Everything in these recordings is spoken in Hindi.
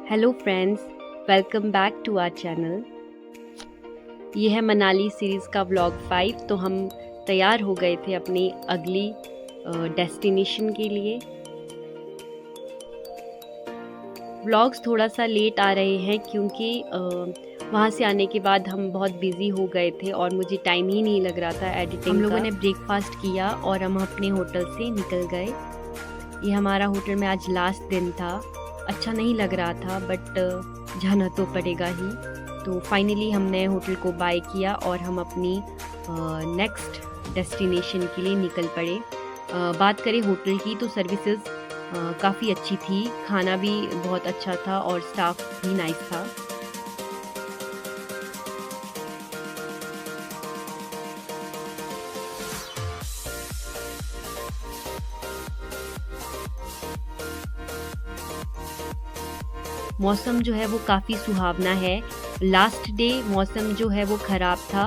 Hello friends, welcome back to our channel. ये है मनाली सीरीज़ का व्लॉग 5। तो हम तैयार हो गए थे अपनी अगली डेस्टिनेशन के लिए। व्लॉग्स थोड़ा सा लेट आ रहे हैं क्योंकि वहाँ से आने के बाद हम बहुत बिज़ी हो गए थे और मुझे टाइम ही नहीं लग रहा था एडिटिंग का। हम लोगों ने ब्रेकफास्ट किया और हम अपने होटल से निकल गए। ये हमारा होटल में आज लास्ट दिन था। अच्छा नहीं लग रहा था बट जाना तो पड़ेगा ही। तो फाइनली हमने होटल को बाय किया और हम अपनी नेक्स्ट डेस्टिनेशन के लिए निकल पड़े। बात करें होटल की तो सर्विसेज काफ़ी अच्छी थी, खाना भी बहुत अच्छा था और स्टाफ भी नाइस था। मौसम जो है वो काफ़ी सुहावना है। लास्ट डे मौसम जो है वो ख़राब था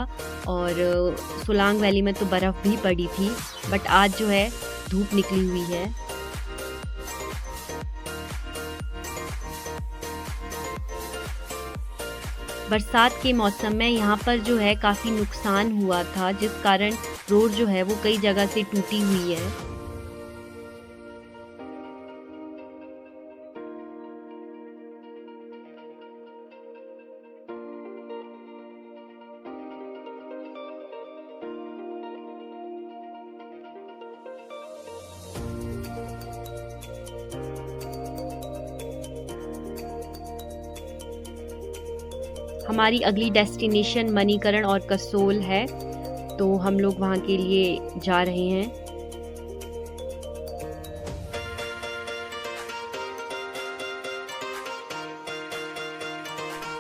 और सोलांग वैली में तो बर्फ़ भी पड़ी थी, बट आज जो है धूप निकली हुई है। बरसात के मौसम में यहाँ पर जो है काफ़ी नुकसान हुआ था, जिस कारण रोड जो है वो कई जगह से टूटी हुई है। हमारी अगली डेस्टिनेशन मणिकरण और कसोल है, तो हम लोग वहाँ के लिए जा रहे हैं।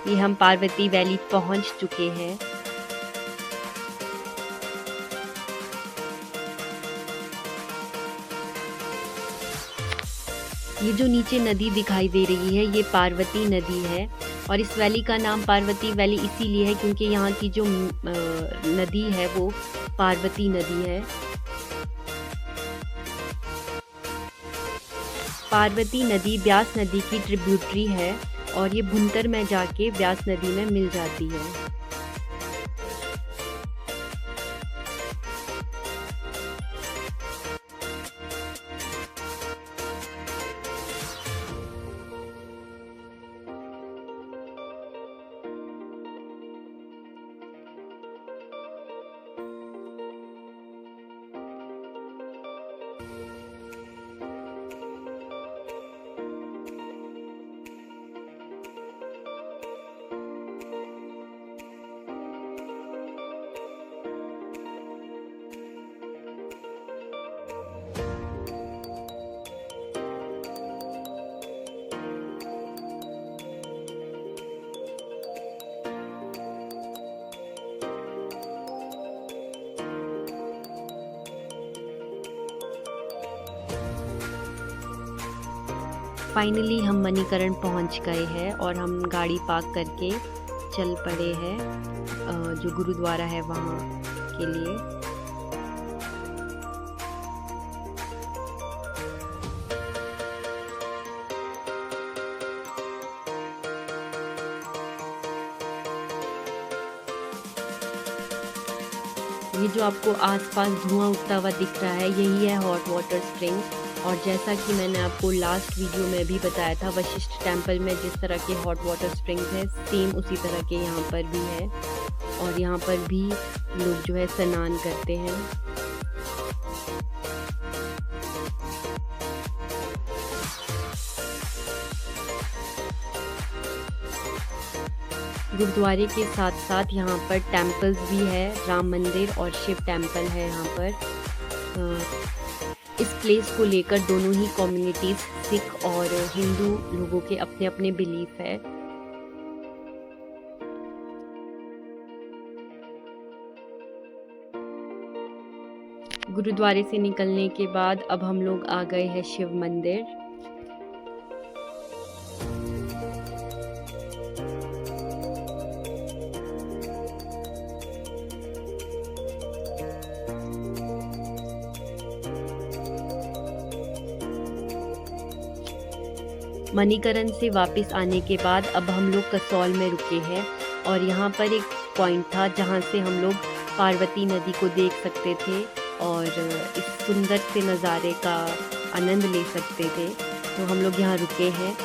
ये हम पार्वती वैली पहुँच चुके हैं। ये जो नीचे नदी दिखाई दे रही है ये पार्वती नदी है और इस वैली का नाम पार्वती वैली इसीलिए है क्योंकि यहाँ की जो नदी है वो पार्वती नदी है। पार्वती नदी ब्यास नदी की ट्रिब्यूटरी है और ये भुंतर में जाके ब्यास नदी में मिल जाती है। फाइनली हम मणिकरण पहुंच गए हैं और हम गाड़ी पार्क करके चल पड़े हैं जो गुरुद्वारा है वहाँ के लिए। ये जो आपको आसपास धुआं उठता हुआ दिख रहा है यही है हॉट वाटर स्प्रिंग। और जैसा कि मैंने आपको लास्ट वीडियो में भी बताया था, वशिष्ठ टेम्पल में जिस तरह के हॉट वाटर स्प्रिंग्स हैं सेम उसी तरह के यहाँ पर भी है और यहाँ पर भी लोग जो है स्नान करते हैं। गुरुद्वारे के साथ साथ यहाँ पर टेम्पल्स भी है, राम मंदिर और शिव टेम्पल है यहाँ पर। इस प्लेस को लेकर दोनों ही कम्युनिटीज़ सिख और हिंदू लोगों के अपने अपने बिलीफ है। गुरुद्वारे से निकलने के बाद अब हम लोग आ गए हैं शिव मंदिर। मणिकरण से वापस आने के बाद अब हम लोग कसौल में रुके हैं और यहाँ पर एक पॉइंट था जहाँ से हम लोग पार्वती नदी को देख सकते थे और इस सुंदर से नज़ारे का आनंद ले सकते थे। तो हम लोग यहाँ रुके हैं।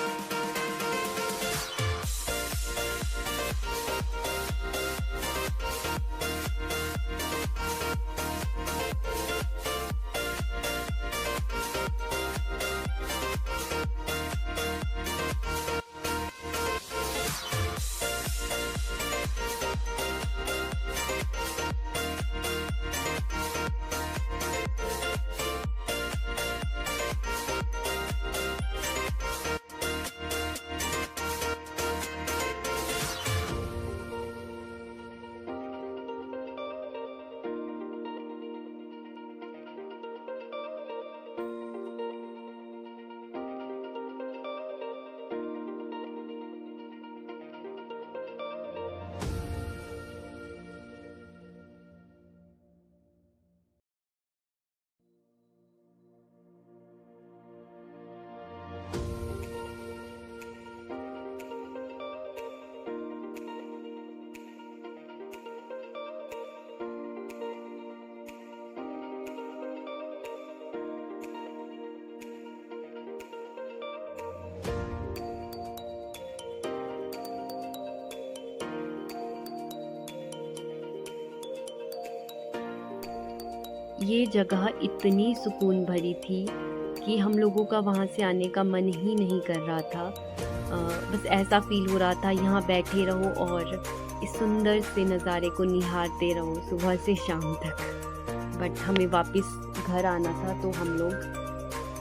ये जगह इतनी सुकून भरी थी कि हम लोगों का वहाँ से आने का मन ही नहीं कर रहा था। बस ऐसा फील हो रहा था यहाँ बैठे रहो और इस सुंदर से नज़ारे को निहारते रहो सुबह से शाम तक। बट हमें वापस घर आना था तो हम लोग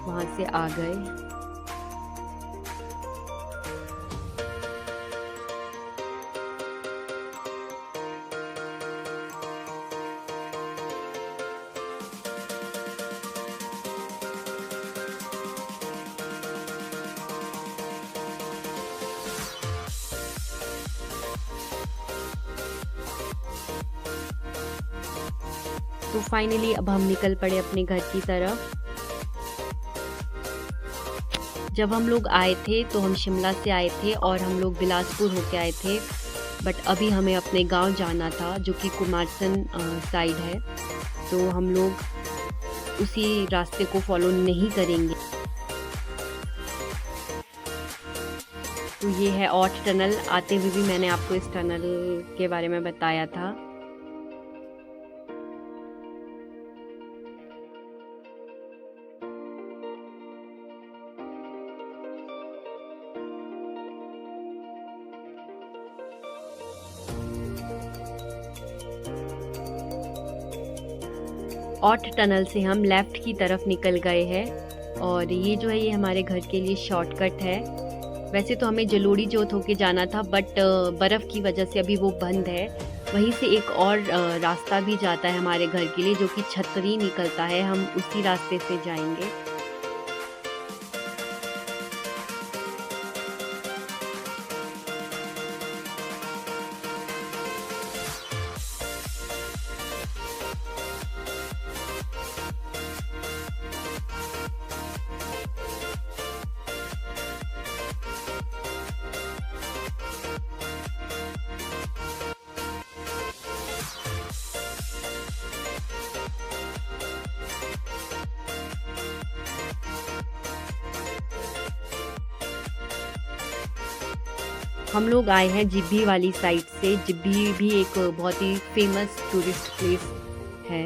वहाँ से आ गए। तो फाइनली अब हम निकल पड़े अपने घर की तरफ। जब हम लोग आए थे तो हम शिमला से आए थे और हम लोग बिलासपुर होके आए थे, बट अभी हमें अपने गांव जाना था जो कि कुमारसैन साइड है, तो हम लोग उसी रास्ते को फॉलो नहीं करेंगे। तो ये है ऑट टनल। आते हुए भी मैंने आपको इस टनल के बारे में बताया था। ऑट टनल से हम लेफ़्ट की तरफ निकल गए हैं और ये जो है ये हमारे घर के लिए शॉर्टकट है। वैसे तो हमें जलोड़ी जोत होके जाना था, बट बर्फ़ की वजह से अभी वो बंद है। वहीं से एक और रास्ता भी जाता है हमारे घर के लिए जो कि छतरी निकलता है, हम उसी रास्ते से जाएंगे। हम लोग आए हैं जिब्भी वाली साइड से। जिब्भी भी एक बहुत ही फेमस टूरिस्ट प्लेस है।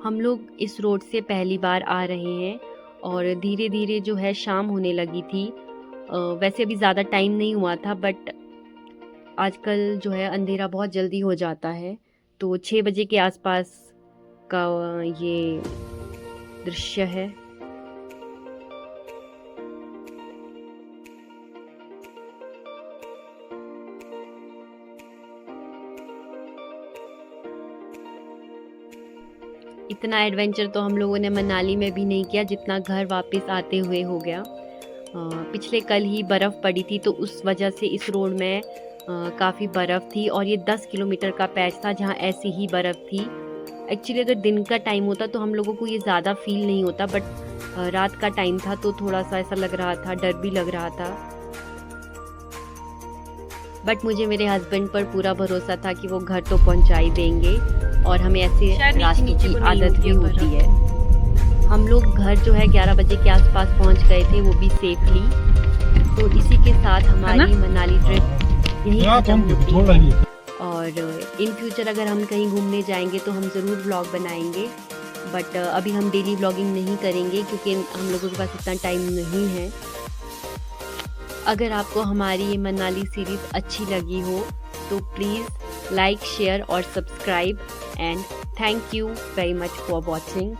हम लोग इस रोड से पहली बार आ रहे हैं और धीरे धीरे जो है शाम होने लगी थी। वैसे अभी ज़्यादा टाइम नहीं हुआ था, बट आजकल जो है अंधेरा बहुत जल्दी हो जाता है। तो 6 बजे के आसपास का ये दृश्य है। इतना एडवेंचर तो हम लोगों ने मनाली में भी नहीं किया जितना घर वापस आते हुए हो गया। पिछले कल ही बर्फ़ पड़ी थी तो उस वजह से इस रोड में काफ़ी बर्फ़ थी और ये 10 किलोमीटर का पैच था जहाँ ऐसी ही बर्फ़ थी। एक्चुअली अगर दिन का टाइम होता तो हम लोगों को ये ज़्यादा फील नहीं होता, बट रात का टाइम था तो थोड़ा-सा ऐसा लग रहा था, डर भी लग रहा था। बट मुझे मेरे हस्बैंड पर पूरा भरोसा था कि वो घर तो पहुंचा ही देंगे, और हमें ऐसे रास्तों की आदत भी होती है। हम लोग घर जो है 11 बजे के आसपास पहुंच गए थे, वो भी सेफली। तो इसी के साथ हमारी मनाली ट्रिप यहीं खत्म होती है। और इन फ्यूचर अगर हम कहीं घूमने जाएंगे तो हम ज़रूर व्लॉग बनाएंगे, बट अभी हम डेली व्लॉगिंग नहीं करेंगे क्योंकि हम लोगों के पास इतना टाइम नहीं है। अगर आपको हमारी ये मनाली सीरीज़ अच्छी लगी हो तो प्लीज़ लाइक, शेयर और subscribe, and thank you very much for watching.